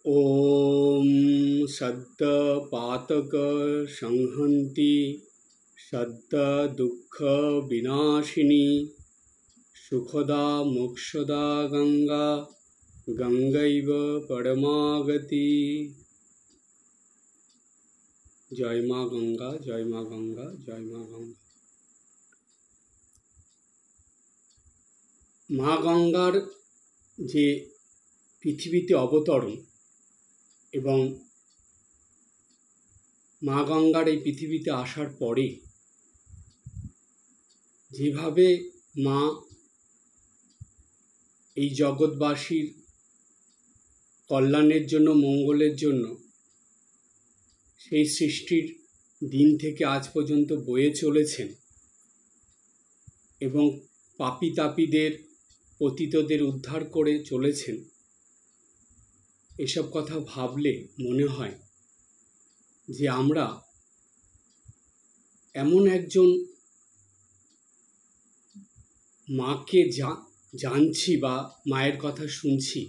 ॐ सद्पातक संहन्ति सद्दुःखविनाशिनी सुखदा मोक्षदा गंगा गंगैव परमागति। जय माँ गंगा, जय माँ गंगा, जय माँ गंगा। माँ गंगार जे पृथिवीते अवतरण এবং মা গঙ্গার এই পৃথিবীতে আসার পরে যেভাবে মা এই জগৎবাসীর কল্যাণের জন্য, মঙ্গলের জন্য সেই সৃষ্টির দিন থেকে আজ পর্যন্ত বয়ে চলেছেন এবং পাপী তাপীদের, পতিতদের উদ্ধার করে চলেছেন, এসব কথা ভাবলে মনে হয় যে আমরা এমন একজন মাকে জানছি বা মায়ের কথা শুনছি,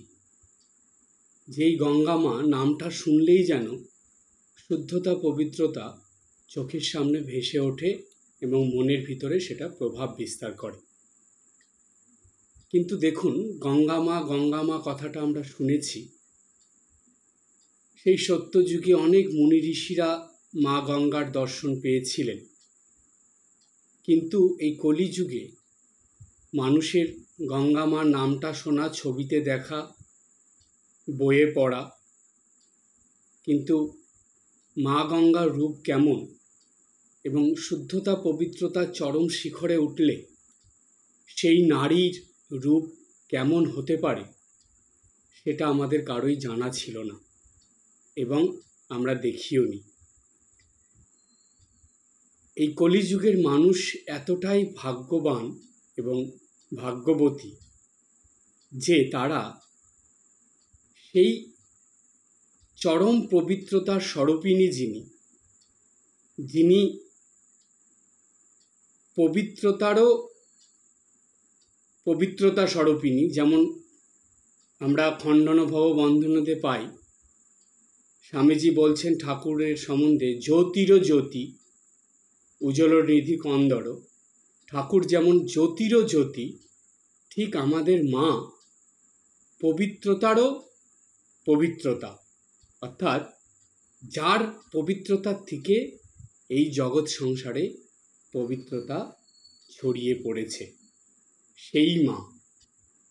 যেই গঙ্গা মা নামটা শুনলেই যেন শুদ্ধতা, পবিত্রতা চোখের সামনে ভেসে ওঠে এবং মনের ভিতরে সেটা প্রভাব বিস্তার করে। কিন্তু দেখুন, গঙ্গা মা কথাটা আমরা শুনেছি, সেই সত্যযুগে অনেক মুনি ঋষিরা মা গঙ্গার দর্শন পেয়েছিলেন, কিন্তু এই কলিযুগে মানুষের গঙ্গা মার নামটা শোনা, ছবিতে দেখা, বইয়ে পড়া, কিন্তু মা গঙ্গার রূপ কেমন এবং শুদ্ধতা পবিত্রতার চরম শিখরে উঠলে সেই নারীর রূপ কেমন হতে পারে সেটা আমাদের কারোই জানা ছিল না এবং আমরা দেখিও নি। এই কলিযুগের মানুষ এতটাই ভাগ্যবান এবং ভাগ্যবতী যে তারা সেই চরম পবিত্রতার স্বরূপিণী, যিনি পবিত্রতারও পবিত্রতা স্বরূপিণী, যেমন আমরা খণ্ডনভব বন্ধনতে পাই। স্বামীজি বলছেন ঠাকুরের সম্বন্ধে, জ্যোতিরও জ্যোতি উজ্জ্বল নিধি কন্দর। ঠাকুর যেমন জ্যোতিরও জ্যোতি, ঠিক আমাদের মা পবিত্রতারও পবিত্রতা, অর্থাৎ যার পবিত্রতার থেকে এই জগৎ সংসারে পবিত্রতা ছড়িয়ে পড়েছে, সেই মা।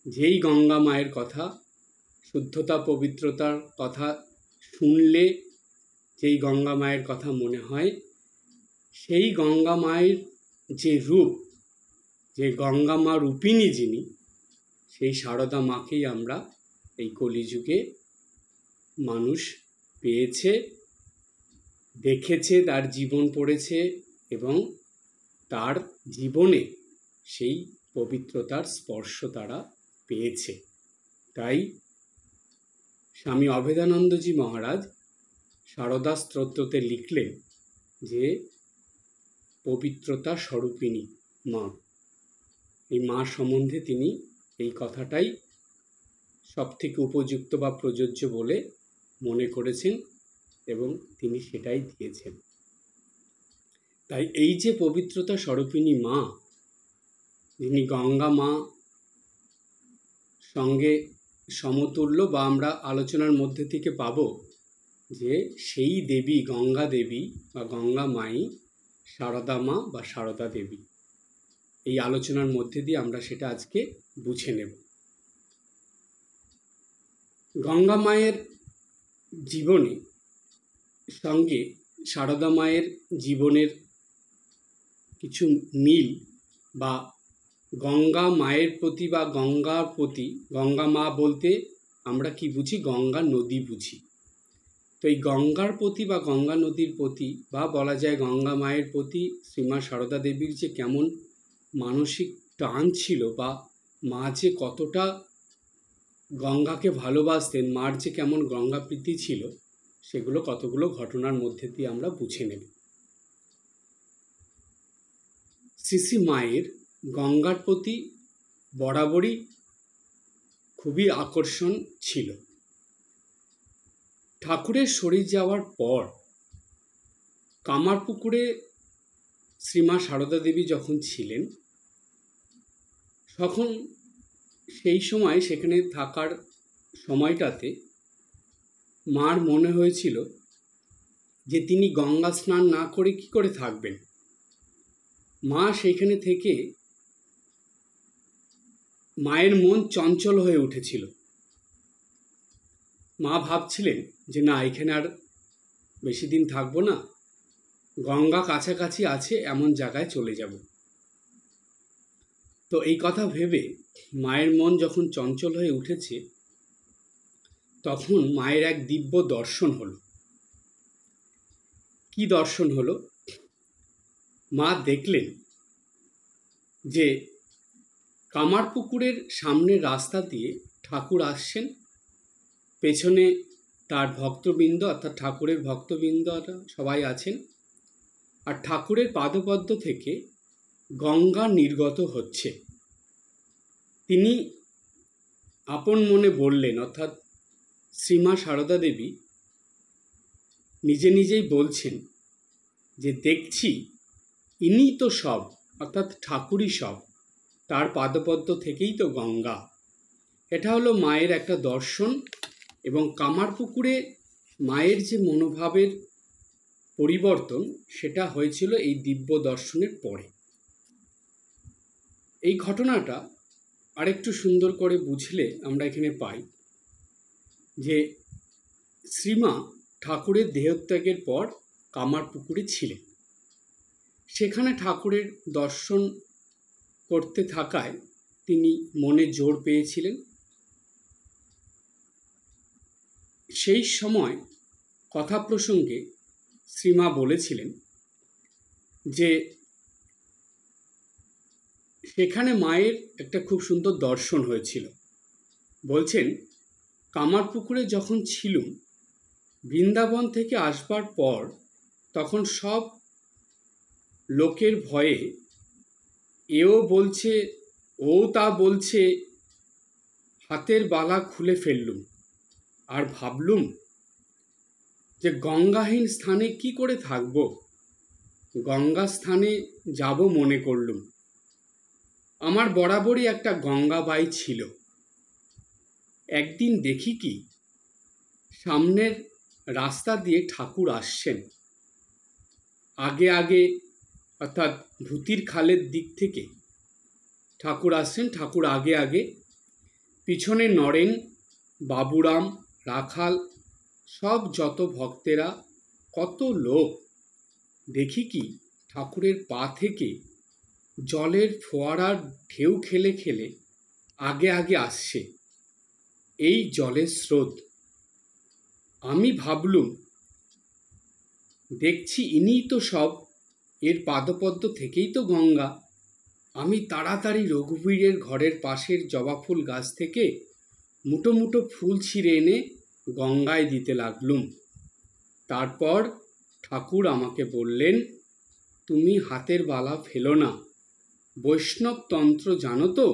যেই গঙ্গা মায়ের কথা, শুদ্ধতা পবিত্রতার কথা শুনলে যেই গঙ্গা মায়ের কথা মনে হয়, সেই গঙ্গা মায়ের যে রূপ, যে গঙ্গা মা রূপিণী যিনি, সেই সারদা মাকেই আমরা এই কলিযুগে মানুষ পেয়েছে, দেখেছে, তার জীবন পড়েছে এবং তার জীবনে সেই পবিত্রতার স্পর্শ তারা পেয়েছে। তাই স্বামী অভেদানন্দজি মহারাজ সারদা স্তোত্রতে লিখলেন যে পবিত্রতা স্বরূপিণী মা। এই মা সম্বন্ধে তিনি এই কথাটাই সবথেকে উপযুক্ত বা প্রযোজ্য বলে মনে করেছেন এবং তিনি সেটাই দিয়েছেন। তাই এই যে পবিত্রতা স্বরূপিণী মা, যিনি গঙ্গা মা সঙ্গে সমতুল্য, বা আমরা আলোচনার মধ্যে থেকে পাব যে সেই দেবী, গঙ্গা দেবী বা গঙ্গা মাই সারদা মা বা সারদা দেবী। এই আলোচনার মধ্যে দিয়ে আমরা সেটা আজকে বুঝে নেব। গঙ্গা মায়ের জীবনে সঙ্গে সারদা মায়ের জীবনের কিছু মিল, বা গঙ্গা মায়ের প্রতি বা গঙ্গার প্রতি, গঙ্গা মা বলতে আমরা কি বুঝি? গঙ্গা নদী বুঝি। তো এই গঙ্গার প্রতি বা গঙ্গা নদীর প্রতি, বা বলা যায় গঙ্গা মায়ের প্রতি শ্রীমা সারদা দেবীর যে কেমন মানসিক টান ছিল, বা মা যে কতটা গঙ্গাকে ভালোবাসতেন, মার যে কেমন গঙ্গা প্রীতি ছিল, সেগুলো কতগুলো ঘটনার মধ্যে দিয়ে আমরা বুঝে নেব। শ্রী মায়ের গঙ্গার প্রতি বরাবরই খুবই আকর্ষণ ছিল। ঠাকুরের শরীর যাওয়ার পর কামারপুকুরে শ্রীমা সারদা দেবী যখন ছিলেন, তখন সেই সময় সেখানে থাকার সময়টাতে মার মনে হয়েছিল যে তিনি গঙ্গা স্নান না করে কি করে থাকবেন। মা সেইখানে থেকে মায়ের মন চঞ্চল হয়ে উঠেছিল। মা ভাবছিলেন যে না, এখানে আর বেশি দিন থাকবো না, গঙ্গা কাছাকাছি আছে এমন জায়গায় চলে যাব। তো এই কথা ভেবে মায়ের মন যখন চঞ্চল হয়ে উঠেছে, তখন মায়ের এক দিব্য দর্শন হলো। কি দর্শন হলো? মা দেখলেন যে কামারপুকুরের সামনের রাস্তা দিয়ে ঠাকুর আসছেন, পেছনে তার ভক্তবৃন্দ অর্থাৎ ঠাকুরের ভক্তবৃন্দরা সবাই আছেন, আর ঠাকুরের পাদপদ্ম থেকে গঙ্গা নির্গত হচ্ছে। তিনি আপন মনে বললেন, অর্থাৎ শ্রীমা সারদা দেবী নিজে নিজেই বলছেন যে দেখছি ইনি তো সব, অর্থাৎ ঠাকুরই সব, তার পাদপদ্ম থেকেই তো গঙ্গা। এটা হলো মায়ের একটা দর্শন। এবং কামারপুকুরে মায়ের যে মনোভাবের পরিবর্তন, সেটা হয়েছিল এই দিব্য দর্শনের পরে। এই ঘটনাটা আরেকটু সুন্দর করে বুঝলে আমরা এখানে পাই যে শ্রীমা ঠাকুরের দেহত্যাগের পর কামারপুকুরে ছিলেন। সেখানে ঠাকুরের দর্শন করতে থাকায় তিনি মনে জোর পেয়েছিলেন। সেই সময় কথা প্রসঙ্গে শ্রীমা বলেছিলেন যে সেখানে মায়ের একটা খুব সুন্দর দর্শন হয়েছিল। বলছেন, কামারপুকুরে যখন ছিলুম, বৃন্দাবন থেকে আসবার পর তখন সব লোকের ভয়ে এও বলছে ও তা বলছে, হাতের বালা খুলে ফেললুম। আর ভাবলুম যে গঙ্গাহীন স্থানে কি করে থাকব, গঙ্গা স্থানে যাব মনে করলুম। আমার বরাবরই একটা গঙ্গাবাই ছিল। একদিন দেখি কি, সামনের রাস্তা দিয়ে ঠাকুর আসছেন। আগে আগে অর্থাৎ ভূতির খালের দিক থেকে ঠাকুর আসছেন, ঠাকুর আগে আগে, পিছনে নরেন, বাবুরাম, রাখাল, সব যত ভক্তেরা, কত লোক। দেখি কি, ঠাকুরের পা থেকে জলের ফোয়ারার ঢেউ খেলে খেলে আগে আগে আসছে এই জলের স্রোত। আমি ভাবলুম, দেখছি ইনিই তো সব, এর পাদপদ্ম থেকেই তো গঙ্গা। আমি তাড়াতাড়ি রঘুবীরের ঘরের পাশের জবা ফুল গাছ থেকে মুটো মুটো ফুল ছিঁড়ে এনে গঙ্গায় দিতে লাগলুম। তারপর ঠাকুর আমাকে বললেন, তুমি হাতের বালা ফেলো না, বৈষ্ণবতন্ত্র জানো তো?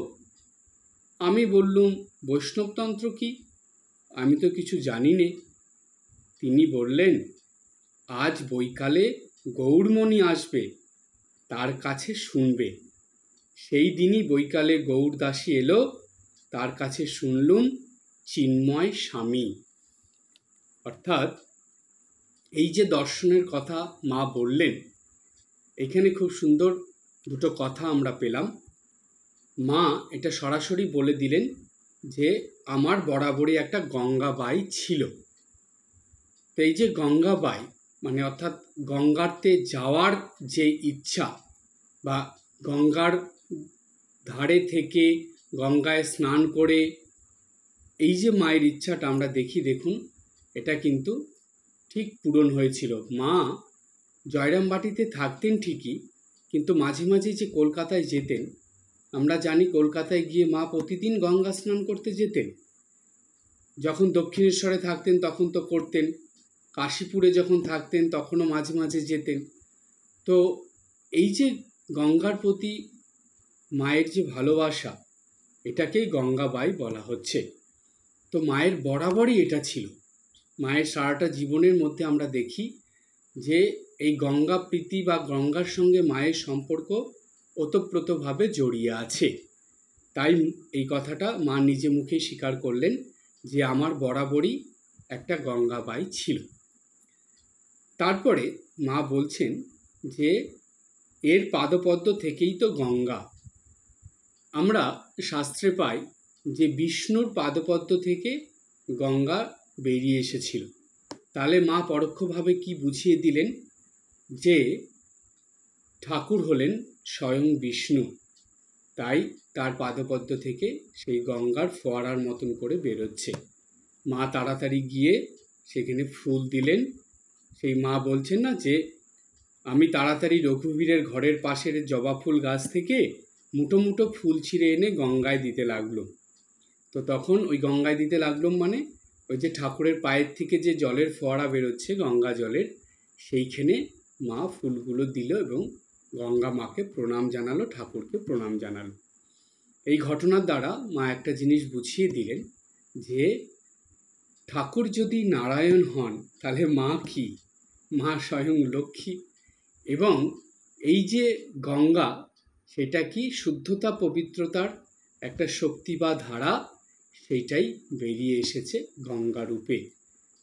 আমি বললুম, বৈষ্ণবতন্ত্র কি? আমি তো কিছু জানি নে। তিনি বললেন, আজ বৈকালে গৌরমণি আসবে, তার কাছে শুনবে। সেই দিনই বৈকালে গৌরদাসী এলো, তার কাছে শুনলুম চিন্ময় স্বামী। অর্থাৎ এই যে দর্শনের কথা মা বললেন, এখানে খুব সুন্দর দুটো কথা আমরা পেলাম। মা এটা সরাসরি বলে দিলেন যে আমার বরাবরই একটা গঙ্গাবাই ছিল। তো এই যে গঙ্গাবাই মানে অর্থাৎ গঙ্গাতে যাওয়ার যে ইচ্ছা, বা গঙ্গার ধারে থেকে গঙ্গায় স্নান করে এই যে মায়ের ইচ্ছাটা আমরা দেখুন, এটা কিন্তু ঠিক পূরণ হয়েছিল। মা জয়রামবাটিতে থাকতেন ঠিকই, কিন্তু মাঝে মাঝে যে কলকাতায় যেতেন, আমরা জানি কলকাতায় গিয়ে মা প্রতিদিন গঙ্গা স্নান করতে যেতেন। যখন দক্ষিণেশ্বরে থাকতেন তখন তো করতেন, কাশীপুরে যখন থাকতেন তখনও মাঝে মাঝে যেতেন। তো এই যে গঙ্গার প্রতি মায়ের যে ভালোবাসা, এটাকেই গঙ্গাবাই বলা হচ্ছে। তো মায়ের বরাবরই এটা ছিল। মায়ের সারাটা জীবনের মধ্যে আমরা দেখি যে এই গঙ্গা প্রীতি বা গঙ্গার সঙ্গে মায়ের সম্পর্ক ওতপ্রোতভাবে জড়িয়ে আছে। তাই এই কথাটা মা নিজে মুখে স্বীকার করলেন যে আমার বরাবরই একটা গঙ্গাবাই ছিল। তারপরে মা বলছেন যে এর পাদপদ্ম থেকেই তো গঙ্গা। আমরা শাস্ত্রে পাই যে বিষ্ণুর পাদপদ্ম থেকে গঙ্গা বেরিয়ে এসেছিল। তাহলে মা পরোক্ষভাবে কি বুঝিয়ে দিলেন যে ঠাকুর হলেন স্বয়ং বিষ্ণু, তাই তার পাদপদ্ম থেকে সেই গঙ্গার ফোয়ারার মতন করে বেরোচ্ছে। মা তাড়াতাড়ি গিয়ে সেখানে ফুল দিলেন। সেই মা বলছেন না যে আমি তাড়াতাড়ি রঘুবীরের ঘরের পাশের জবা ফুল গাছ থেকে মুঠো মুঠো ফুল ছিঁড়ে এনে গঙ্গায় দিতে লাগলো। তো তখন ওই গঙ্গায় দিতে লাগলাম মানে ওই যে ঠাকুরের পায়ের থেকে যে জলের ফোয়ারা বেরোচ্ছে গঙ্গা জলের, সেইখানে মা ফুলগুলো দিল এবং গঙ্গা মাকে প্রণাম জানালো, ঠাকুরকে প্রণাম জানালো। এই ঘটনার দ্বারা মা একটা জিনিস বুঝিয়ে দিলেন যে ঠাকুর যদি নারায়ণ হন তাহলে মা কি? মা স্বয়ং লক্ষ্মী। এবং এই যে গঙ্গা, সেটা কি শুদ্ধতা পবিত্রতার একটা শক্তি বা ধারা, সেইটাই বেরিয়ে এসেছে গঙ্গা রূপে।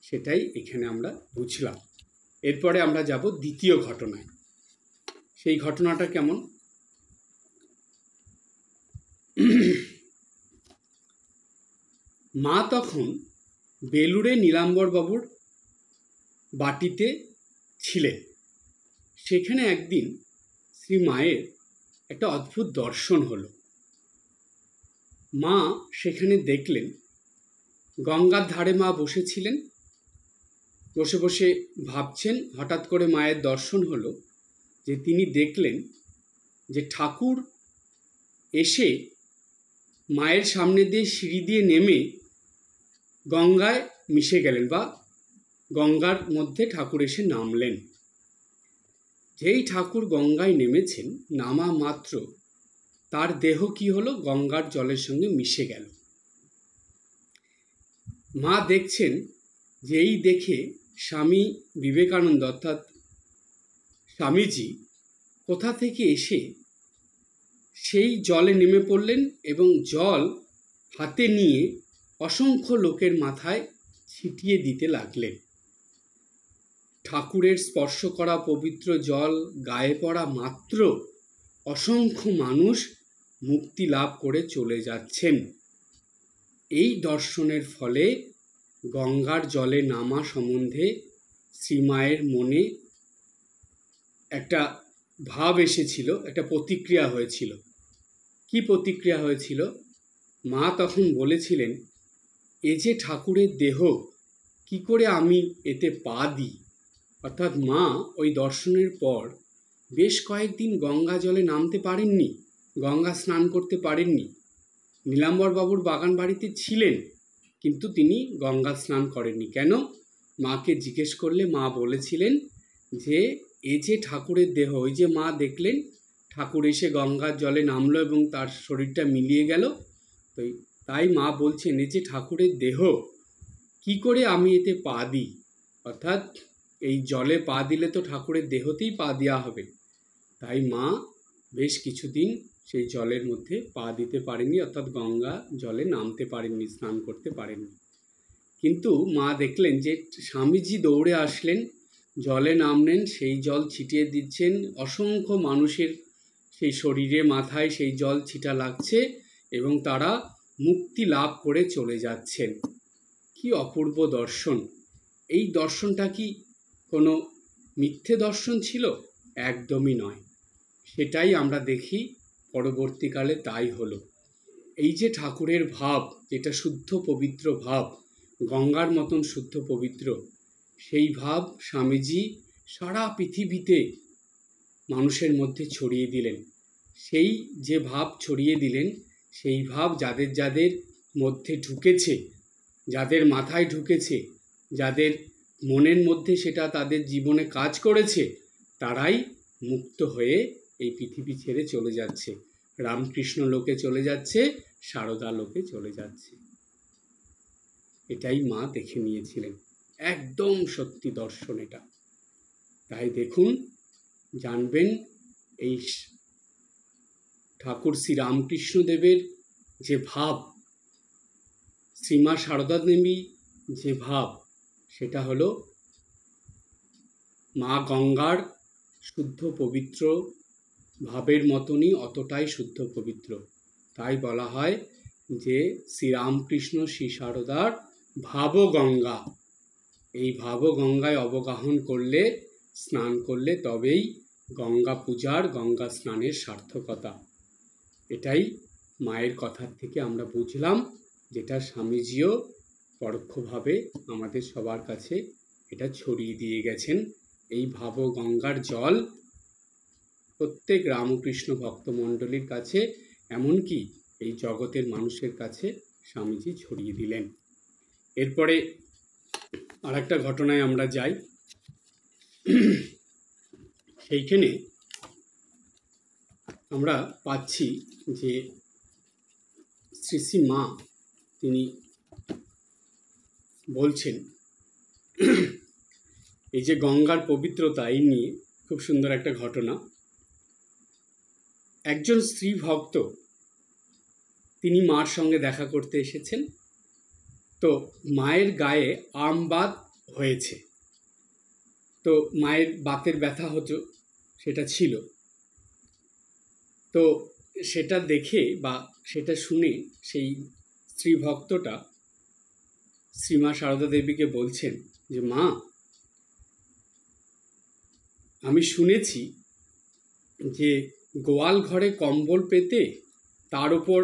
সেটাই এখানে আমরা বুঝলাম। এরপরে আমরা যাব দ্বিতীয় ঘটনায়। সেই ঘটনাটা কেমন? মা তখন বেলুড়ে নীলাম্বর বাবুর বাটিতে ছিলেন। সেখানে একদিন শ্রী মায়ের একটা অদ্ভুত দর্শন হলো। মা সেখানে দেখলেন গঙ্গার ধারে মা বসেছিলেন, বসে বসে ভাবছেন। হঠাৎ করে মায়ের দর্শন হলো যে তিনি দেখলেন যে ঠাকুর এসে মায়ের সামনে দিয়ে সিঁড়ি দিয়ে নেমে গঙ্গায় মিশে গেলেন, বা গঙ্গার মধ্যে ঠাকুর এসে নামলেন। যেই ঠাকুর গঙ্গায় নেমেছেন, নামা মাত্র তার দেহ কি হলো? গঙ্গার জলের সঙ্গে মিশে গেল। মা দেখছেন যে এই দেখে স্বামী বিবেকানন্দ অর্থাৎ স্বামীজি কোথা থেকে এসে সেই জলে নেমে পড়লেন এবং জল হাতে নিয়ে অসংখ্য লোকের মাথায় ছিটিয়ে দিতে লাগলেন। ঠাকুরের স্পর্শ করা পবিত্র জল গায়ে পড়া মাত্র অসংখ্য মানুষ মুক্তি লাভ করে চলে যাচ্ছেন। এই দর্শনের ফলে গঙ্গার জলে নামা সম্বন্ধে শ্রীমায়ের মনে একটা ভাব এসেছিল, একটা প্রতিক্রিয়া হয়েছিল। কি প্রতিক্রিয়া হয়েছিল? মা তখন বলেছিলেন, এ যে ঠাকুরের দেহ, কি করে আমি এতে পা দিই? অর্থাৎ মা ওই দর্শনের পর বেশ কয়েকদিন গঙ্গা জলে নামতে পারেননি, গঙ্গা স্নান করতে পারেননি। নীলাম্বর বাবুর বাগান বাড়িতে ছিলেন, কিন্তু তিনি গঙ্গা স্নান করেননি। কেন? মাকে জিজ্ঞেস করলে মা বলেছিলেন যে এ যে ঠাকুরের দেহ, ওই যে মা দেখলেন ঠাকুর এসে গঙ্গার জলে নামলো এবং তার শরীরটা মিলিয়ে গেল, তো তাই মা বলছেন এ যে ঠাকুরের দেহ, কি করে আমি এতে পা দিই? অর্থাৎ এই জলে পা দিলে তো ঠাকুরের দেহতেই পা দেওয়া হবে। তাই মা বেশ কিছুদিন সেই জলের মধ্যে পা দিতে পারেননি, অর্থাৎ গঙ্গা জলে নামতে পারেননি, স্নান করতে পারেননি। কিন্তু মা দেখলেন যে স্বামীজি দৌড়ে আসলেন, জলে নামলেন, সেই জল ছিটিয়ে দিচ্ছেন, অসংখ্য মানুষের সেই শরীরে মাথায় সেই জল ছিটা লাগছে এবং তারা মুক্তি লাভ করে চলে যাচ্ছেন। কি অপূর্ব দর্শন! এই দর্শনটা কি কোনো মিথ্যে দর্শন ছিল? একদমই নয়। সেটাই আমরা দেখি পরবর্তীকালে তাই হলো। এই যে ঠাকুরের ভাব, যেটা শুদ্ধ পবিত্র ভাব, গঙ্গার মতন শুদ্ধ পবিত্র, সেই ভাব স্বামীজি সারা পৃথিবীতে মানুষের মধ্যে ছড়িয়ে দিলেন। সেই যে ভাব ছড়িয়ে দিলেন, সেই ভাব যাদের যাদের মধ্যে ঢুকেছে, যাদের মাথায় ঢুকেছে, যাদের মনের মধ্যে সেটা তাদের জীবনে কাজ করেছে, তারাই মুক্ত হয়ে এই পৃথিবী ছেড়ে চলে যাচ্ছে। রামকৃষ্ণ লোকে চলে যাচ্ছে, সারদা লোকে চলে যাচ্ছে। এটাই মা দেখে নিয়েছিলেন। একদম সত্যি দর্শন এটা। তাই দেখুন, জানবেন এই ঠাকুর শ্রী রামকৃষ্ণদেবের যে ভাব, শ্রীমা সারদা দেবী যে ভাব, সেটা হলো মা গঙ্গার শুদ্ধ পবিত্র ভাবের মতনই অতটাই শুদ্ধ পবিত্র। তাই বলা হয় যে শ্রীরামকৃষ্ণ শ্রী সারদার ভাবগঙ্গা। এই ভাবগঙ্গায় অবগাহন করলে, স্নান করলে তবেই গঙ্গা পূজার, গঙ্গা স্নানের সার্থকতা। এটাই মায়ের কথার থেকে আমরা বুঝলাম, যেটা স্বামীজিও পরোক্ষভাবে আমাদের সবার কাছে এটা ছড়িয়ে দিয়ে গেছেন। এই ভাবগঙ্গার জল প্রত্যেক রামকৃষ্ণ ভক্তমণ্ডলীর কাছে, এমনকি এই জগতের মানুষের কাছে স্বামীজি ছড়িয়ে দিলেন। এরপরে আর একটা ঘটনায় আমরা যাই। সেইখানে আমরা পাচ্ছি যে শ্রী শ্রী মা তিনি বলছেন, এই যে গঙ্গার পবিত্রতা, এই নিয়ে খুব সুন্দর একটা ঘটনা। একজন স্ত্রী ভক্ত তিনি মার সঙ্গে দেখা করতে এসেছেন। তো মায়ের গায়ে আমবাত হয়েছে। তো মায়ের বাতের ব্যথা হতো, সেটা ছিল। তো সেটা দেখে বা সেটা শুনে সেই স্ত্রী ভক্তটা শ্রীমা সারদা দেবীকে বলছেন যে, মা, আমি শুনেছি যে গোয়াল ঘরে কম্বল পেতে তার উপর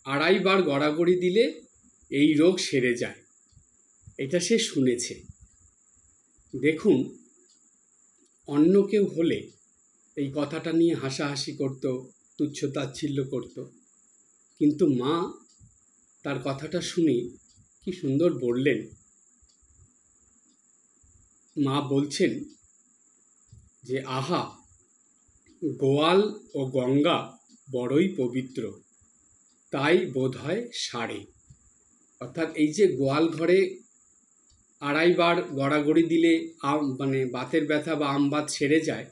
2.5 বার গড়াগড়ি দিলে এই রোগ সেরে যায়। এটা সে শুনেছে। দেখুন, অন্য কেউ হলে এই কথাটা নিয়ে হাসাহাসি করত, তুচ্ছ-তাচ্ছিল্য করত, কিন্তু মা তার কথাটা শুনে কি সুন্দর বললেন। মা বলছেন যে, আহা, গোয়াল ও গঙ্গা বড়ই পবিত্র, তাই বোধ হয় সারে। অর্থাৎ এই যে গোয়াল ঘরে 2.5 বার গড়াগড়ি দিলে বাতের ব্যথা বা আমবাত সেরে যায়,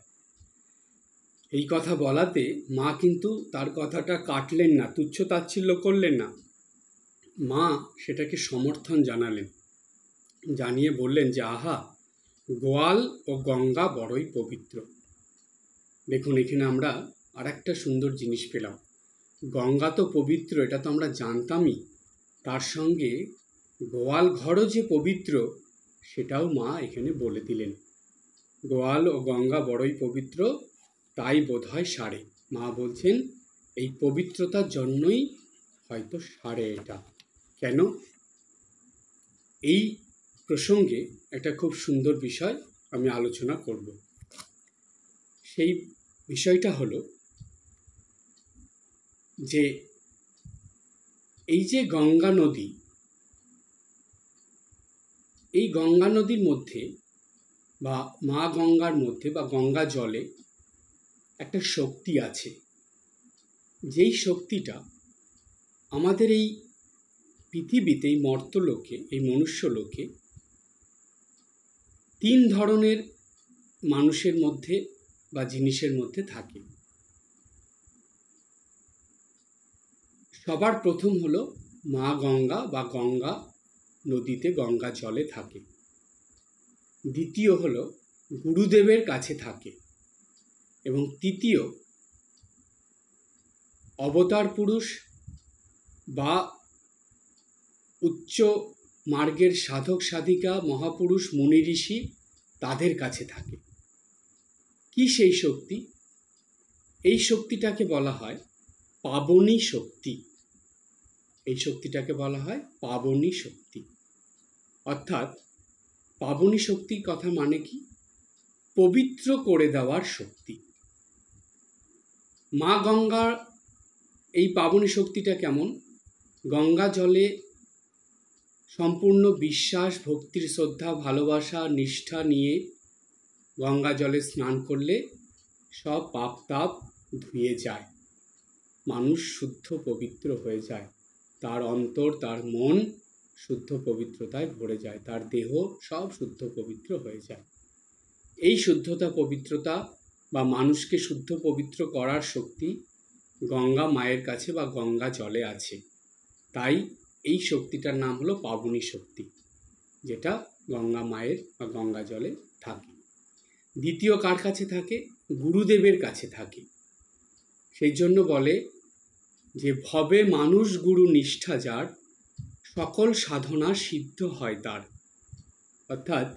এই কথা বলাতে মা কিন্তু তার কথাটা কাটলেন না, তুচ্ছ-তাচ্ছিল্য করলেন না। মা সেটাকে সমর্থন জানালেন, জানিয়ে বললেন যে, আহা, গোয়াল ও গঙ্গা বড়ই পবিত্র। দেখুন, এখানে আমরা আর একটা সুন্দর জিনিস পেলাম। গঙ্গা তো পবিত্র, এটা তো আমরা জানতামই, তার সঙ্গে গোয়াল ঘরও যে পবিত্র সেটাও মা এখানে বলে দিলেন। গোয়াল ও গঙ্গা বড়ই পবিত্র, তাই বোধ হয় সারে। মা বলছেন এই পবিত্রতার জন্যই হয়তো সারে এটা। কেন? এই প্রসঙ্গে একটা খুব সুন্দর বিষয় আমি আলোচনা করব। সেই বিষয়টা হলো যে এই যে গঙ্গা নদী, এই গঙ্গা নদীর মধ্যে বা মা গঙ্গার মধ্যে বা গঙ্গা জলে একটা শক্তি আছে, যেই শক্তিটা আমাদের এই পৃথিবীতে, এই মর্তলোকে, এই মনুষ্যলোকে 3 ধরনের মানুষের মধ্যে বা জিনিসের মধ্যে থাকে। সবার প্রথম হলো মা গঙ্গা বা গঙ্গা নদীতে, গঙ্গা জলে থাকে। দ্বিতীয় হলো গুরুদেবের কাছে থাকে। এবং তৃতীয় অবতার পুরুষ বা উচ্চ মার্গের সাধক সাধিকা, মহাপুরুষ, মুনি ঋষি, তাদের কাছে থাকে। কি সেই শক্তি? এই শক্তিটাকে বলা হয় পাবনী শক্তি। এই শক্তিটাকে বলা হয় পাবনী শক্তি। অর্থাৎ পাবনী শক্তির কথা মানে কি? পবিত্র করে দেওয়ার শক্তি। মা গঙ্গার এই পাবনী শক্তিটা কেমন? গঙ্গা জলে সম্পূর্ণ বিশ্বাস, ভক্তির, শ্রদ্ধা, ভালোবাসা, নিষ্ঠা নিয়ে গঙ্গা জলে স্নান করলে সব পাপ তাপ ধুয়ে যায়, মানুষ শুদ্ধ পবিত্র হয়ে যায়, তার অন্তর, তার মন শুদ্ধ পবিত্রতায় ভরে যায়, তার দেহ সব শুদ্ধ পবিত্র হয়ে যায়। এই শুদ্ধতা পবিত্রতা বা মানুষকে শুদ্ধ পবিত্র করার শক্তি গঙ্গা মায়ের কাছে বা গঙ্গা জলে আছে। তাই এই শক্তিটার নাম হলো পাবনী শক্তি, যেটা গঙ্গা মায়ের বা গঙ্গা জলে থাকে। দ্বিতীয় কার কাছে থাকে? গুরুদেবের কাছে থাকে। সেই জন্য বলে যে ভবে মানুষ গুরু নিষ্ঠা যার, সকল সাধনা সিদ্ধ হয় তার। অর্থাৎ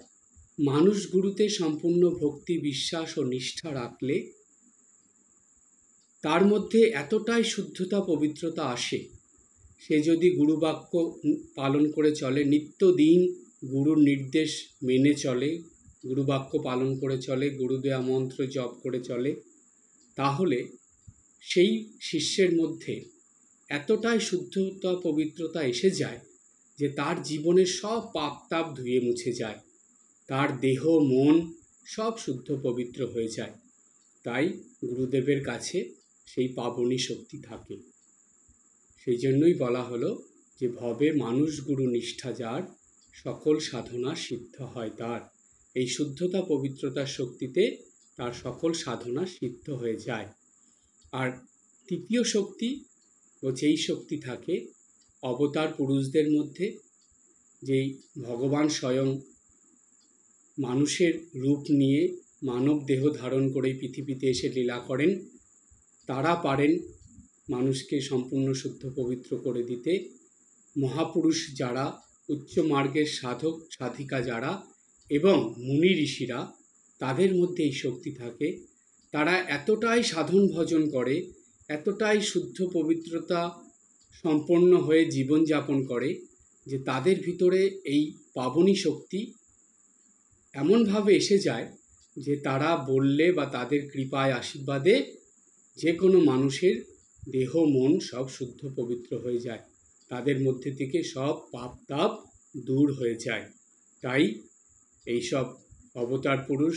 মানুষ গুরুতে সম্পূর্ণ ভক্তি, বিশ্বাস ও নিষ্ঠা রাখলে তার মধ্যে এতটাই শুদ্ধতা পবিত্রতা আসে, সে যদি গুরুবাক্য পালন করে চলে, নিত্যদিন গুরুর নির্দেশ মেনে চলে, গুরুবাক্য পালন করে চলে, গুরুদেয়া মন্ত্র জপ করে চলে, তাহলে সেই শিষ্যের মধ্যে এতটাই শুদ্ধতা পবিত্রতা এসে যায় যে তার জীবনের সব পাপ তাপ ধুয়ে মুছে যায়, তার দেহ মন সব শুদ্ধ পবিত্র হয়ে যায়। তাই গুরুদেবের কাছে সেই পাবনী শক্তি থাকে। সেই জন্যই বলা হলো যে ভবে মানুষ গুরু নিষ্ঠা যার, সকল সাধনা সিদ্ধ হয় তার। এই শুদ্ধতা পবিত্রতার শক্তিতে তার সকল সাধনা সিদ্ধ হয়ে যায়। আর তৃতীয় শক্তি ও যেই শক্তি থাকে অবতার পুরুষদের মধ্যে, যেই ভগবান স্বয়ং মানুষের রূপ নিয়ে মানব দেহ ধারণ করে পৃথিবীতে এসে লীলা করেন, তারা পারেন মানুষকে সম্পূর্ণ শুদ্ধ পবিত্র করে দিতে। মহাপুরুষ যারা, উচ্চ মার্গের সাধক সাধিকা যারা এবং মুনি ঋষিরা, তাদের মধ্যে এই শক্তি থাকে। তারা এতটাই সাধন ভজন করে, এতটাই শুদ্ধ পবিত্রতা সম্পন্ন হয়ে জীবনযাপন করে যে তাদের ভিতরে এই পাবনী শক্তি এমনভাবে এসে যায় যে তারা বললে বা তাদের কৃপায় আশীর্বাদে যে কোনো মানুষের দেহ মন সব শুদ্ধ পবিত্র হয়ে যায়, তাদের মধ্যে থেকে সব পাপ তাপ দূর হয়ে যায়। তাই এইসব অবতার পুরুষ,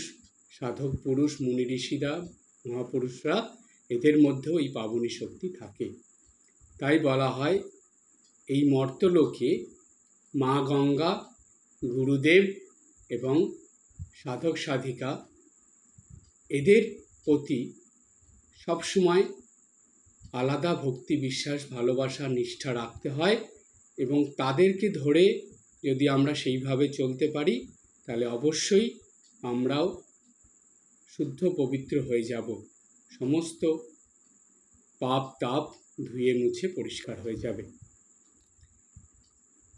সাধক পুরুষ, মুনি ঋষিরা, মহাপুরুষরা, এদের মধ্যেও এই পাবনী শক্তি থাকে। তাই বলা হয় এই মর্তলোকে মা গঙ্গা, গুরুদেব এবং সাধক সাধিকা, এদের প্রতি সবসময় আলাদা ভক্তি, বিশ্বাস, ভালোবাসা, নিষ্ঠা রাখতে হয় এবং তাদেরকে ধরে যদি আমরা সেইভাবে চলতে পারি তাহলে অবশ্যই আমরাও শুদ্ধ পবিত্র হয়ে যাব, সমস্ত পাপ তাপ ধুয়ে মুছে পরিষ্কার হয়ে যাবে।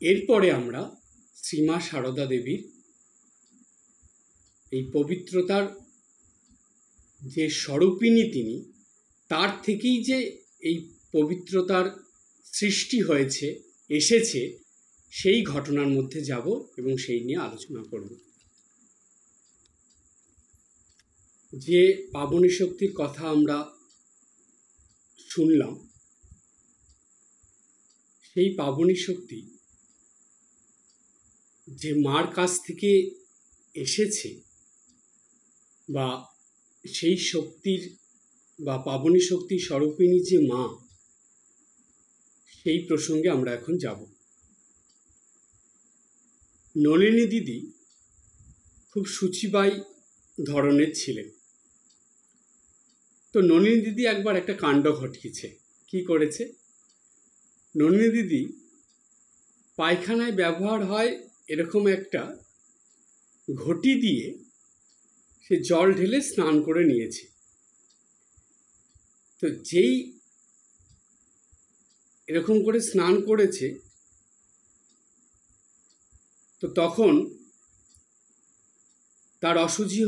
এরপরে আমরা শ্রীমা সারদা দেবীর এই পবিত্রতার যে স্বরূপিণী তিনি, তার থেকেই যে এই পবিত্রতার সৃষ্টি হয়েছে, এসেছে, সেই ঘটনার মধ্যে যাব এবং সেই নিয়ে আলোচনা করব। যে পাবনী শক্তির কথা আমরা শুনলাম, সেই পাবনী শক্তি যে মার কাছ থেকে এসেছে বা সেই শক্তির বা পাবনী শক্তির স্বরূপিণী যে মা, সেই প্রসঙ্গে আমরা এখন যাব। নলিনী দিদি খুব শুচিবাই ধরনের ছিলেন। তো নলিনী দিদি একবার একটা কাণ্ড ঘটিয়েছে। কি করেছে? নলিনী দিদি পায়খানায় ব্যবহার হয় এরকম একটা ঘটি দিয়ে সে জল ঢেলে স্নান করে নিয়েছে। তো যেই এরকম করে স্নান করেছে, তো তখন তার অশুচি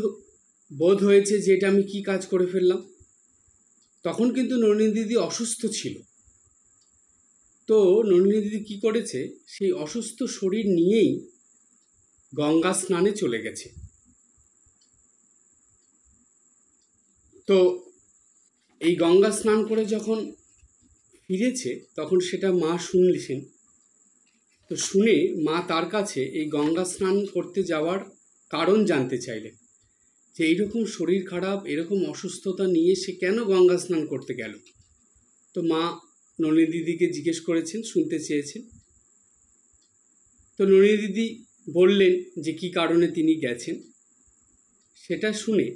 বোধ হয়েছে যে এটা আমি কি কাজ করে ফেললাম। তখন কিন্তু নলিনী দিদি অসুস্থ ছিল। তো নলিনী দিদি কী করেছে, সেই অসুস্থ শরীর নিয়েই গঙ্গা স্নানে চলে গেছে। তো এই গঙ্গা স্নান করে যখন ফিরেছে তখন সেটা মা শুনলেন। তো শুনে মা তার কাছে এই গঙ্গা স্নান করতে যাওয়ার কারণ জানতে চাইলেন, যে এইরকম শরীর খারাপ, এরকম অসুস্থতা নিয়ে সে কেন গঙ্গা স্নান করতে গেল। তো মা নলিনী দিদিকে জিজ্ঞেস করেছেন, শুনতে চেয়েছেন। তো নলিনী দিদি বললেন যে কী কারণে তিনি গেছেন। সেটা শুনে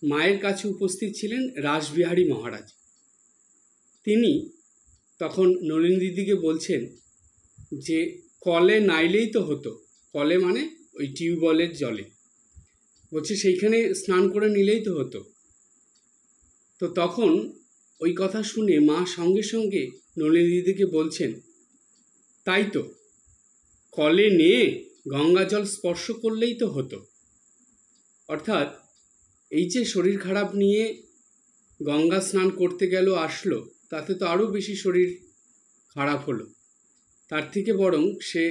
মায়ের কাছে উপস্থিত ছিলেন রাসবিহারী মহারাজ। তিনি তখন নলিনী দিদিকে বলছেন যে কলে নাইলেই তো হতো, কলে মানে ওই টিউবওয়েলের জলে, বলছে সেইখানে স্নান করে নিলেই তো হতো। তো তখন ওই কথা শুনে মা সঙ্গে সঙ্গে নলিনী দিদিকে বলছেন, তাই তো, কলে নিয়ে গঙ্গা জল স্পর্শ করলেই তো হতো। অর্থাৎ এই যে শরীর খারাপ নিয়ে গঙ্গা স্নান করতে গেল আসলো, তাতে তো আরও বেশি শরীর খারাপ হলো। তার থেকে বরং সে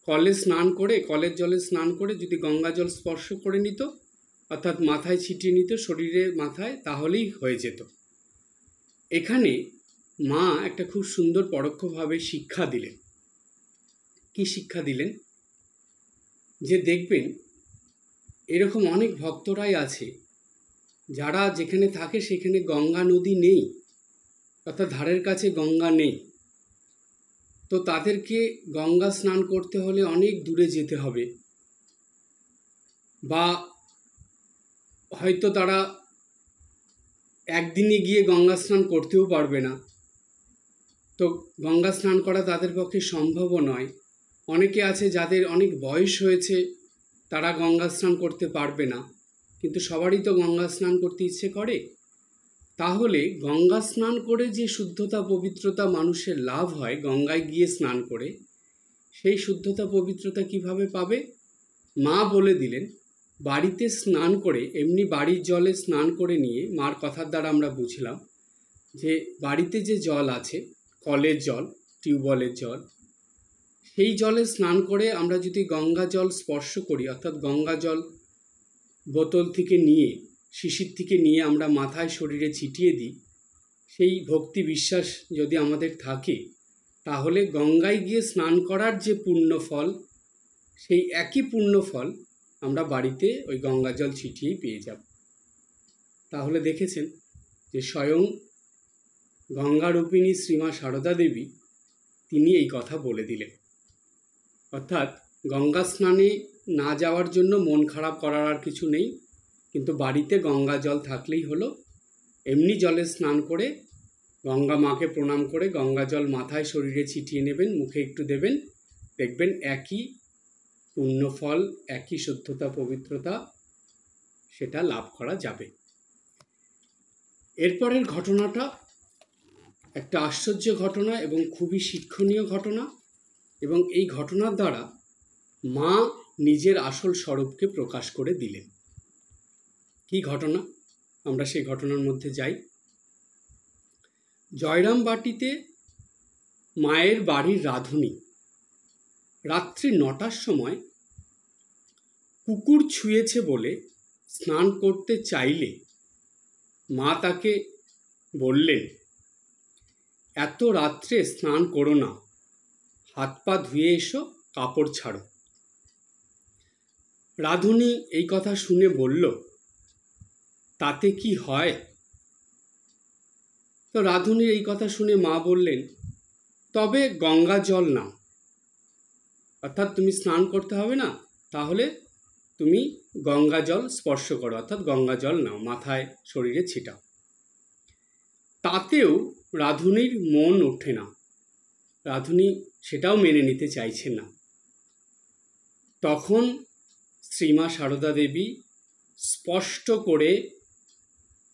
কলে স্নান করে, কলের জলে স্নান করে যদি গঙ্গা জল স্পর্শ করে নিত, অর্থাৎ মাথায় ছিটিয়ে নিত, শরীরে মাথায়, তাহলেই হয়ে যেত। এখানে মা একটা খুব সুন্দর পরোক্ষভাবে শিক্ষা দিলেন। কি শিক্ষা দিলেন? যে দেখবেন এরকম অনেক ভক্তরাই আছে যারা যেখানে থাকে সেখানে গঙ্গা নদী নেই, অর্থাৎ ধারের কাছে গঙ্গা নেই। তো তাদেরকে গঙ্গা স্নান করতে হলে অনেক দূরে যেতে হবে, বা হয়তো তারা একদিনে গিয়ে গঙ্গা স্নান করতেও পারবে না। তো গঙ্গা স্নান করা তাদের পক্ষে সম্ভবও নয়। অনেকে আছে যাদের অনেক বয়স হয়েছে, তারা গঙ্গা স্নান করতে পারবে না, কিন্তু সবারই তো গঙ্গা স্নান করতে ইচ্ছে করে। তাহলে গঙ্গা স্নান করে যে শুদ্ধতা পবিত্রতা মানুষের লাভ হয় গঙ্গায় গিয়ে স্নান করে, সেই শুদ্ধতা পবিত্রতা কিভাবে পাবে? মা বলে দিলেন, বাড়িতে স্নান করে, এমনি বাড়ির জলে স্নান করে নিয়ে, মার কথার দ্বারা আমরা বুঝলাম যে বাড়িতে যে জল আছে, কলের জল, টিউবওয়েলের জল, সেই জলে স্নান করে আমরা যদি গঙ্গা জল স্পর্শ করি, অর্থাৎ গঙ্গা জল বোতল থেকে নিয়ে, শিশির থেকে নিয়ে আমরা মাথায় শরীরে ছিটিয়ে দিই, সেই ভক্তি বিশ্বাস যদি আমাদের থাকে, তাহলে গঙ্গায় গিয়ে স্নান করার যে পুণ্য ফল, সেই একই পুণ্য ফল আমরা বাড়িতে ওই গঙ্গা জল ছিটিয়েই পেয়ে যাব। তাহলে দেখেছেন যে স্বয়ং গঙ্গারূপিণী শ্রীমা সারদা দেবী তিনি এই কথা বলে দিলেন। অর্থাৎ গঙ্গা স্নানে না যাওয়ার জন্য মন খারাপ করার আর কিছু নেই, কিন্তু বাড়িতে গঙ্গা জল থাকলেই হলো। এমনি জলে স্নান করে গঙ্গা মাকে প্রণাম করে গঙ্গা জল মাথায় শরীরে ছিটিয়ে নেবেন, মুখে একটু দেবেন, দেখবেন একই পুণ্যফল, একই শুদ্ধতা পবিত্রতা সেটা লাভ করা যাবে। এরপরের ঘটনাটা একটা আশ্চর্য ঘটনা এবং খুবই শিক্ষণীয় ঘটনা, এবং এই ঘটনার দ্বারা মা নিজের আসল স্বরূপকে প্রকাশ করে দিলেন। কি ঘটনা? আমরা সেই ঘটনার মধ্যে যাই। জয়রামবাটিতে মায়ের বাড়ির রাঁধুনি রাত্রি 9টার সময় কুকুর ছুঁয়েছে বলে স্নান করতে চাইলে মা তাকে বললেন, এত রাত্রে স্নান করো না, হাত পা ধুয়ে এসো, কাপড় ছাড়ো। রাঁধুনি এই কথা শুনে বলল, তাতে কি হয়? তো রাঁধুনির এই কথা শুনে মা বললেন, তবে গঙ্গা জল নাও, অর্থাৎ তুমি স্নান করতে হবে না, তাহলে তুমি গঙ্গা জল স্পর্শ করো, অর্থাৎ গঙ্গা জল নাও, মাথায় শরীরে ছিটাও। তাতেও রাঁধুনির মন ওঠে না, রাঁধুনি সেটাও মেনে নিতে চাইছেন না। তখন শ্রীমা সারদা দেবী স্পষ্ট করে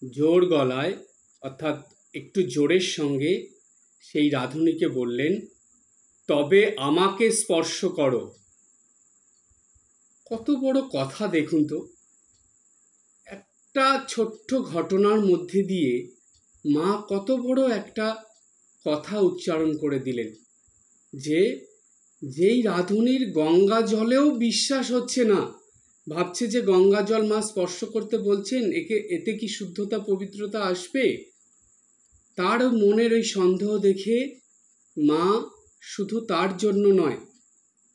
জোর গলায়, অর্থাৎ একটু জোরের সঙ্গে সেই রাঁধুনিকে বললেন, তবে আমাকে স্পর্শ করো। কত বড় কথা দেখুন তো! একটা ছোট্ট ঘটনার মধ্যে দিয়ে মা কত বড় একটা কথা উচ্চারণ করে দিলেন, যে যেই রাঁধুনির গঙ্গা জলেও বিশ্বাস হচ্ছে না, ভাবছে যে গঙ্গা জল মা স্পর্শ করতে বলছেন, এতে কি শুদ্ধতা পবিত্রতা আসবে, তার মনের ওই সন্দেহ দেখে মা শুধু তার জন্য নয়,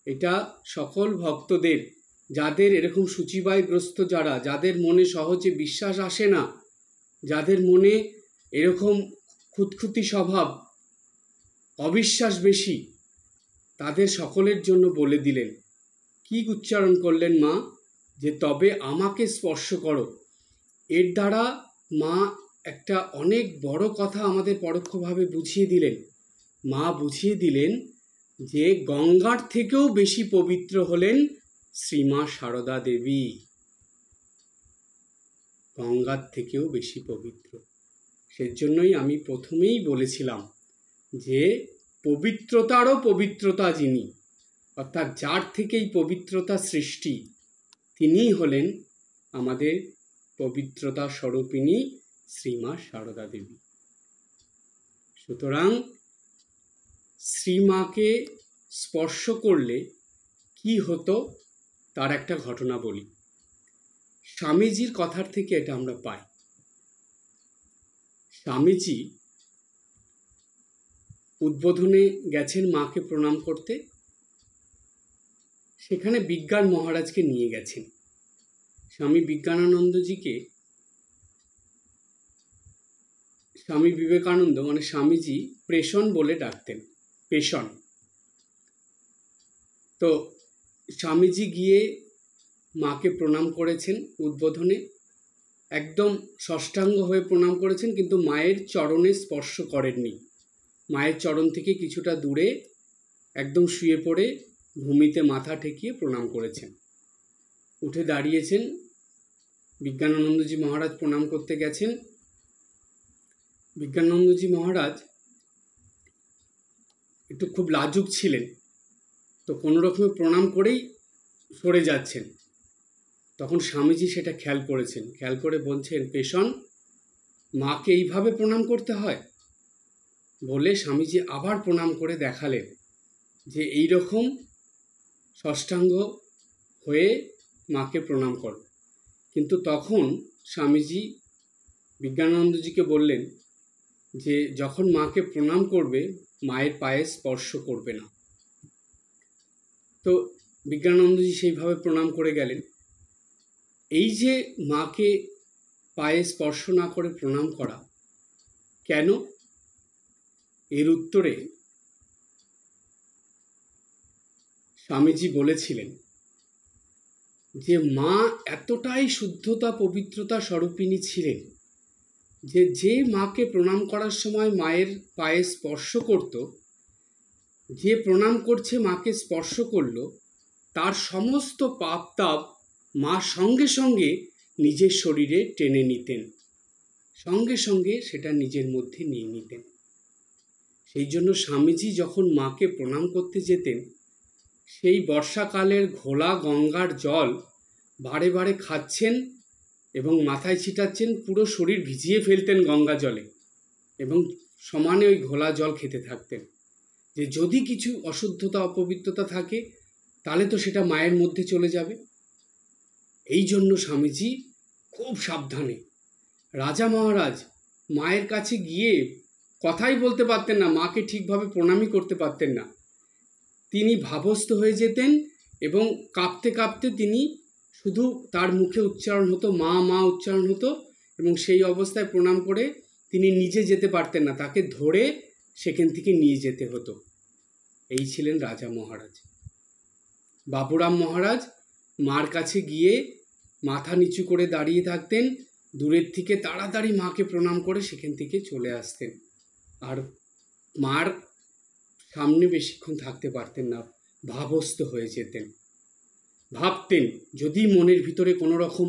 এটা সকল ভক্তদের, যাদের এরকম সূচিবায়গ্রস্ত, যাদের মনে সহজে বিশ্বাস আসে না, যাদের মনে এরকম খুঁতখুঁতি স্বভাব, অবিশ্বাস বেশি, তাদের সকলের জন্য বলে দিলেন। কি উচ্চারণ করলেন মা? যে তবে আমাকে স্পর্শ করো। এর দ্বারা মা একটা অনেক বড় কথা আমাদের পরোক্ষভাবে বুঝিয়ে দিলেন। মা বুঝিয়ে দিলেন যে গঙ্গার থেকেও বেশি পবিত্র হলেন শ্রীমা সারদা দেবী। গঙ্গার থেকেও বেশি পবিত্র। সেজন্যই আমি প্রথমেই বলেছিলাম যে পবিত্রতারও পবিত্রতা যিনি, অর্থাৎ যার থেকেই পবিত্রতা সৃষ্টি, তিনিই হলেন আমাদের পবিত্রতা স্বরূপিণী শ্রীমা সারদা দেবী। সুতরাং শ্রীমাকে স্পর্শ করলে কি হতো তার একটা ঘটনা বলি। স্বামীজির কথার থেকে এটা আমরা পাই। স্বামীজি উদ্বোধনে গেছেন মাকে প্রণাম করতে, সেখানে বিজ্ঞান মহারাজকে নিয়ে গেছেন। স্বামী বিজ্ঞানানন্দজিকে স্বামী বিবেকানন্দ মানে স্বামীজি প্রেষণ বলে ডাকতেন, পেষণ। তো স্বামীজি গিয়ে মাকে প্রণাম করেছেন উদ্বোধনে, একদম ষষ্ঠাঙ্গ হয়ে প্রণাম করেছেন, কিন্তু মায়ের চরণে স্পর্শ করেননি। মায়ের চরণ থেকে কিছুটা দূরে একদম শুয়ে পড়ে ভূমিতে মাথা ঠেকিয়ে প্রণাম করেছেন। উঠে দাঁড়িয়েছেন, বিজ্ঞানানন্দজি মহারাজ প্রণাম করতে গেছেন। বিজ্ঞানানন্দজি মহারাজ একটু খুব লাজুক ছিলেন, তো কোনো রকমে প্রণাম করেই সরে যাচ্ছেন। তখন স্বামীজি সেটা খেয়াল করেছেন, খেয়াল করে বলছেন, পেষণ, মাকে এইভাবে প্রণাম করতে হয়? বলে স্বামীজি আবার প্রণাম করে দেখালেন যে এই রকম ষষ্ঠাঙ্গ হয়ে মাকে প্রণাম করো। কিন্তু তখন স্বামীজি বিজ্ঞানানন্দজিকে বললেন যে যখন মাকে প্রণাম করবে মায়ের পায়ে স্পর্শ করবে না। তো বিজ্ঞানানন্দজি সেইভাবে প্রণাম করে গেলেন। এই যে মাকে পায়ে স্পর্শ না করে প্রণাম করা কেন, এর উত্তরে স্বামীজি বলেছিলেন যে মা এতটাই শুদ্ধতা পবিত্রতা স্বরূপিণী ছিলেন যে যে মাকে প্রণাম করার সময় মায়ের পায়ে স্পর্শ করত, যে প্রণাম করছে মাকে স্পর্শ করল, তার সমস্ত পাপ তাপ মা সঙ্গে সঙ্গে নিজের শরীরে টেনে নিতেন, সঙ্গে সঙ্গে সেটা নিজের মধ্যে নিয়ে নিতেন। সেই জন্য স্বামীজি যখন মাকে প্রণাম করতে যেতেন, সেই বর্ষাকালের ঘোলা গঙ্গার জল বারে বারে খাচ্ছেন এবং মাথায় ছিটাচ্ছেন, পুরো শরীর ভিজিয়ে ফেলতেন গঙ্গা জলে এবং সমানে ওই ঘোলা জল খেতে থাকতেন, যে যদি কিছু অশুদ্ধতা অপবিত্রতা থাকে তাহলে তো সেটা মায়ের মধ্যে চলে যাবে। এই জন্য স্বামীজি খুব সাবধানে, রাজা মহারাজ মায়ের কাছে গিয়ে কথাই বলতে পারতেন না, মাকে ঠিকভাবে প্রণামই করতে পারতেন না। তিনি ভাবস্থ হয়ে যেতেন এবং কাঁপতে কাঁপতে তিনি শুধু তার মুখে উচ্চারণ হতো, মা মা উচ্চারণ হতো, এবং সেই অবস্থায় প্রণাম করে তিনি নিজে যেতে পারতেন না, তাকে ধরে সেখান থেকে নিয়ে যেতে হতো। এই ছিলেন রাজা মহারাজ। বাবুরাম মহারাজ মার কাছে গিয়ে মাথা নিচু করে দাঁড়িয়ে থাকতেন, দূরের থেকে তাড়াতাড়ি মাকে প্রণাম করে সেখান থেকে চলে আসতেন, আর মার সামনে বেশিক্ষণ থাকতে পারতেন না, ভাবস্থ হয়ে যেতেন। ভাবতেন যদি মনের ভিতরে কোনো রকম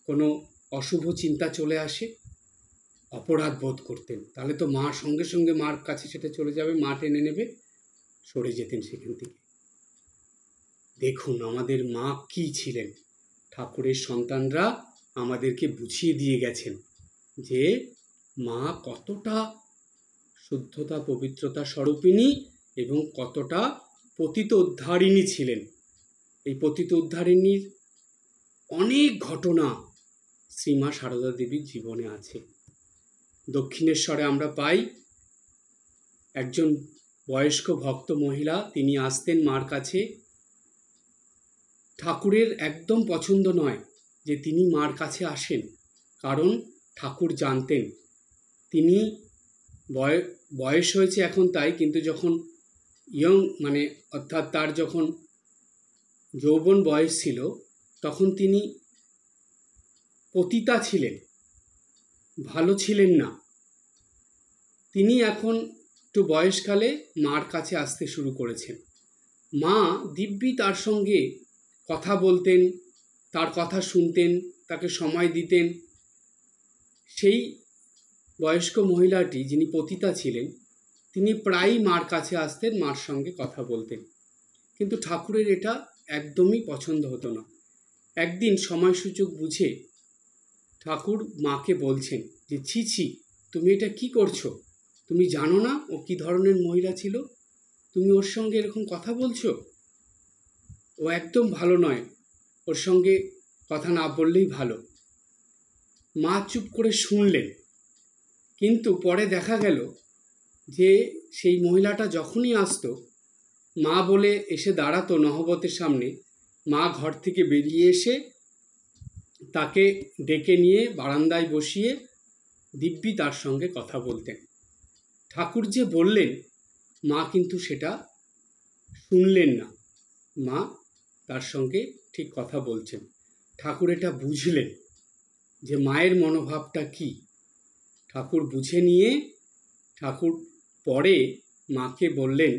কোনো অশুভ চিন্তা চলে আসে, অপরাধ বোধ করতেন, তাহলে তো মা সঙ্গে সঙ্গে মার কাছে সেটা চলে যাবে, মা টেনে নেবে, সরে যেতেন সেখান থেকে। দেখুন আমাদের মা কি ছিলেন। ঠাকুরের সন্তানরা আমাদেরকে বুঝিয়ে দিয়ে গেছেন যে মা কতটা শুদ্ধতা পবিত্রতা স্বরূপিণী এবং কতটা পতিত উদ্ধারিণী ছিলেন। এই পতিত উদ্ধারিণীর অনেক ঘটনা শ্রীমা সারদা দেবীর জীবনে আছে। দক্ষিণেশ্বরে আমরা পাই একজন বয়স্ক ভক্ত মহিলা, তিনি আসতেন মার কাছে। ঠাকুরের একদম পছন্দ নয় যে তিনি মার কাছে আসেন, কারণ ঠাকুর জানতেন তিনি বয়স হয়েছে এখন তাই, কিন্তু যখন ইয়ং মানে অর্থাৎ তার যখন যৌবন বয়স ছিল তখন তিনি পতিতা ছিলেন, ভালো ছিলেন না। তিনি এখন একটু বয়সকালে মার কাছে আসতে শুরু করেছেন। মা দিব্যি তার সঙ্গে কথা বলতেন, তার কথা শুনতেন, তাকে সময় দিতেন। সেই বয়স্ক মহিলাটি যিনি পতিতা ছিলেন তিনি প্রায়ই মার কাছে আসতেন, মার সঙ্গে কথা বলতেন। কিন্তু ঠাকুরের এটা একদমই পছন্দ হতো না। একদিন সময় সুযোগ বুঝে ঠাকুর মাকে বলছেন যে ছি ছি, তুমি এটা কি করছো? তুমি জানো না ও কি ধরনের মহিলা ছিল? তুমি ওর সঙ্গে এরকম কথা বলছো? ও একদম ভালো নয়, ওর সঙ্গে কথা না বললেই ভালো। মা চুপ করে শুনলেন, কিন্তু পরে দেখা গেল যে সেই মহিলাটা যখনই আসতো, মা বলে এসে দাঁড়াতো নহবতের সামনে, মা ঘর থেকে বেরিয়ে এসে তাকে ডেকে নিয়ে বারান্দায় বসিয়ে দিব্যি তার সঙ্গে কথা বলতেন। ঠাকুর যে বললেন, মা কিন্তু সেটা শুনলেন না। মা তার সঙ্গে ঠিক কথা বলছেন। ঠাকুর এটা বুঝলেন যে মায়ের মনোভাবটা কি। ঠাকুর বুঝে নিয়ে ঠাকুর পরে মাকে বললেন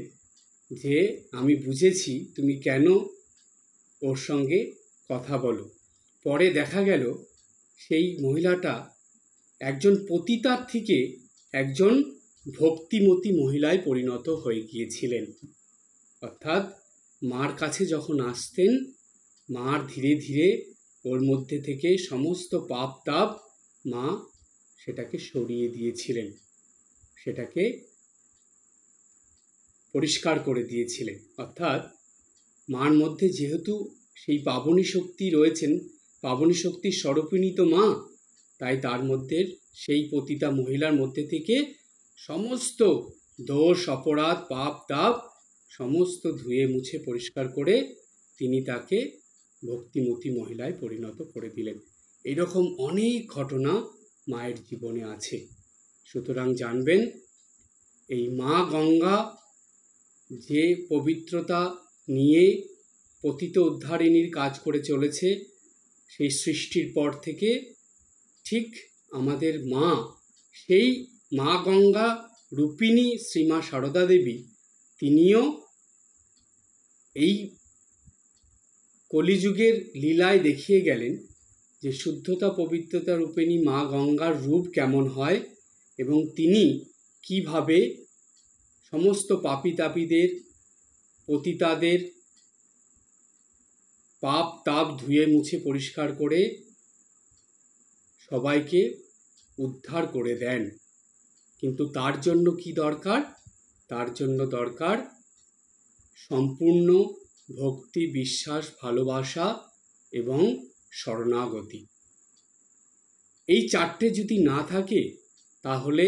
যে আমি বুঝেছি তুমি কেন ওর সঙ্গে কথা বলো। পরে দেখা গেল সেই মহিলাটা একজন পতিতার থেকে একজন ভক্তিমতী মহিলায় পরিণত হয়ে গিয়েছিলেন। অর্থাৎ মার কাছে যখন আসতেন, মার ধীরে ধীরে ওর মধ্যে থেকে সমস্ত পাপ তাপ মা সেটাকে সরিয়ে দিয়েছিলেন, সেটাকে পরিষ্কার করে দিয়েছিলেন। অর্থাৎ মার মধ্যে যেহেতু সেই পাবনী শক্তি রয়েছেন, পাবনী শক্তির স্বরূপিণী তো মা, তাই তার মধ্যে সেই পতিতা মহিলার মধ্যে থেকে সমস্ত দোষ অপরাধ পাপ তাপ সমস্ত ধুয়ে মুছে পরিষ্কার করে তিনি তাকে ভক্তিমতী মহিলায় পরিণত করে দিলেন। এইরকম অনেক ঘটনা মায়ের জীবনে আছে। সুতরাং জানবেন, এই মা গঙ্গা যে পবিত্রতা নিয়ে পতিত উদ্ধারিণীর কাজ করে চলেছে সেই সৃষ্টির পর থেকে, ঠিক আমাদের মা, সেই মা গঙ্গা রূপিণী শ্রীমা সারদা দেবী, তিনিও এই কলিযুগের লীলায় দেখিয়ে গেলেন যে শুদ্ধতা পবিত্রতা রূপিণী মা গঙ্গার রূপ কেমন হয় এবং তিনি কিভাবে সমস্ত পাপী তাপীদের, পতিতাদের পাপ তাপ ধুয়ে মুছে পরিষ্কার করে সবাইকে উদ্ধার করে দেন। কিন্তু তার জন্য কি দরকার? তার জন্য দরকার সম্পূর্ণ ভক্তি, বিশ্বাস, ভালোবাসা এবং শরণাগতি। এই চারটে যদি না থাকে তাহলে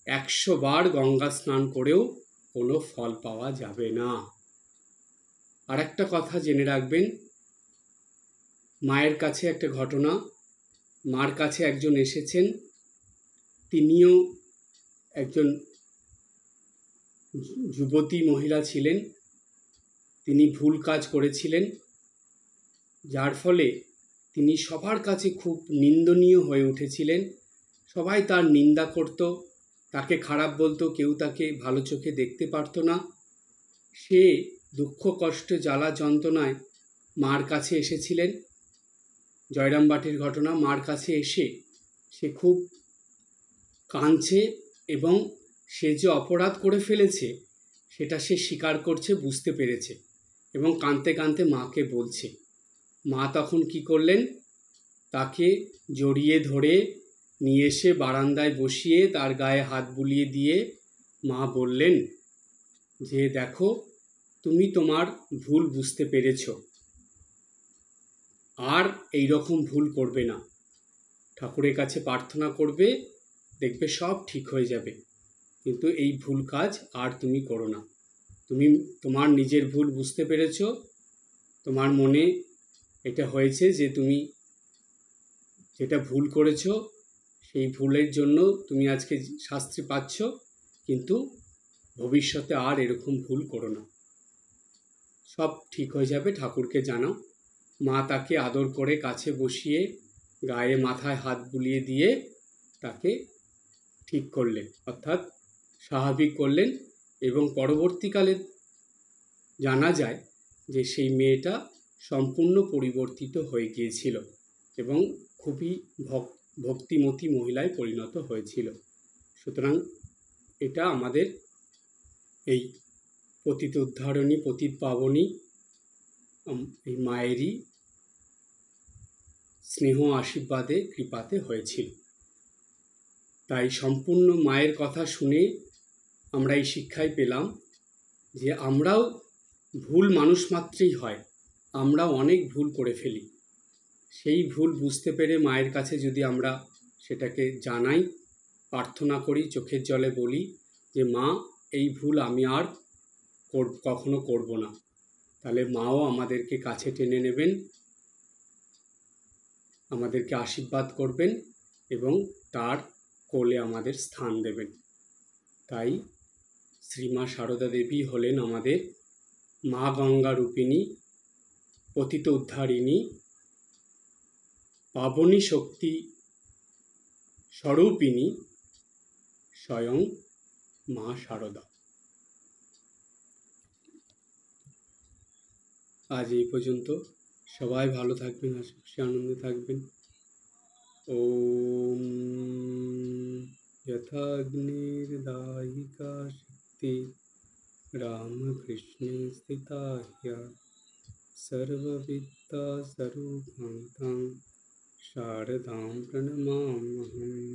100 বার গঙ্গা স্নান করেও কোনো ফল পাওয়া যাবে না। আর একটা কথা জেনে রাখবেন, মায়ের কাছে একটা ঘটনা, মার কাছে একজন এসেছেন, তিনিও একজন যুবতী মহিলা ছিলেন। তিনি ভুল কাজ করেছিলেন, যার ফলে তিনি সবার কাছে খুব নিন্দনীয় হয়ে উঠেছিলেন। সবাই তার নিন্দা করত, তাকে খারাপ বলতো, কেউ তাকে ভালো চোখে দেখতে পারত না। সে দুঃখ কষ্ট জ্বালা যন্ত্রণায় মার কাছে এসেছিলেন। জয়রামবাটির ঘটনা, মার কাছে এসে সে খুব কাঁদছে এবং সে যে অপরাধ করে ফেলেছে সেটা সে স্বীকার করছে, বুঝতে পেরেছে এবং কাঁদতে কাঁদতে মাকে বলছে। মা তখন কি করলেন? তাকে জড়িয়ে ধরে নিয়ে এসে বারান্দায় বসিয়ে তার গায়ে হাত বুলিয়ে দিয়ে মা বললেন যে দেখো, তুমি তোমার ভুল বুঝতে পেরেছ, আর এই রকম ভুল করবে না। ঠাকুরের কাছে প্রার্থনা করবে, দেখবে সব ঠিক হয়ে যাবে। কিন্তু এই ভুল কাজ আর তুমি করো না। তুমি তোমার নিজের ভুল বুঝতে পেরেছ, তোমার মনে এটা হয়েছে যে তুমি যেটা ভুল করেছো সেই ভুলের জন্য তুমি আজকে শাস্তি পাচ্ছ, কিন্তু ভবিষ্যতে আর এরকম ভুল করো না, সব ঠিক হয়ে যাবে, ঠাকুরকে জানাও। মা তাকে আদর করে কাছে বসিয়ে গায়ে মাথায় হাত বুলিয়ে দিয়ে তাকে ঠিক করলেন, অর্থাৎ স্বাভাবিক করলেন। এবং পরবর্তীকালে জানা যায় যে সেই মেয়েটা সম্পূর্ণ পরিবর্তিত হয়ে গিয়েছিল এবং খুবই ভক্তিমতী মহিলায় পরিণত হয়েছিল। সুতরাং এটা আমাদের এই পতিত উদ্ধারণী, পতিত পাবনী এই মায়েরই স্নেহ আশীর্বাদে কৃপাতে হয়েছিল। তাই সম্পূর্ণ মায়ের কথা শুনে আমরা এই শিক্ষাই পেলাম যে আমরাও ভুল মানুষ মাত্রই হয়, আমরা অনেক ভুল করে ফেলি। সেই ভুল বুঝতে পেরে মায়ের কাছে যদি আমরা সেটাকে জানাই, প্রার্থনা করি, চোখের জলে বলি যে মা এই ভুল আমি আর কখনো করব না, তাহলে মাও আমাদেরকে কাছে টেনে নেবেন, আমাদেরকে আশীর্বাদ করবেন এবং তার কোলে আমাদের স্থান দেবেন। তাই শ্রীমা সারদা দেবী হলেন আমাদের মা গঙ্গা রূপিণী, পতিত উদ্ধারিণী, পাবনী শক্তি স্বরূপিণী, স্বয়ং মা সারদা। আজ এই পর্যন্ত। সবাই ভালো থাকবেন, হাসি আনন্দে থাকবেন। ওম যথাগ্নির্দাহিকা শক্তি রামকৃষ্ণে স্থিতা হ্যা সর্ববিদ্যা স্বরূপাং তাং শারদাং প্রণমাম্যহম।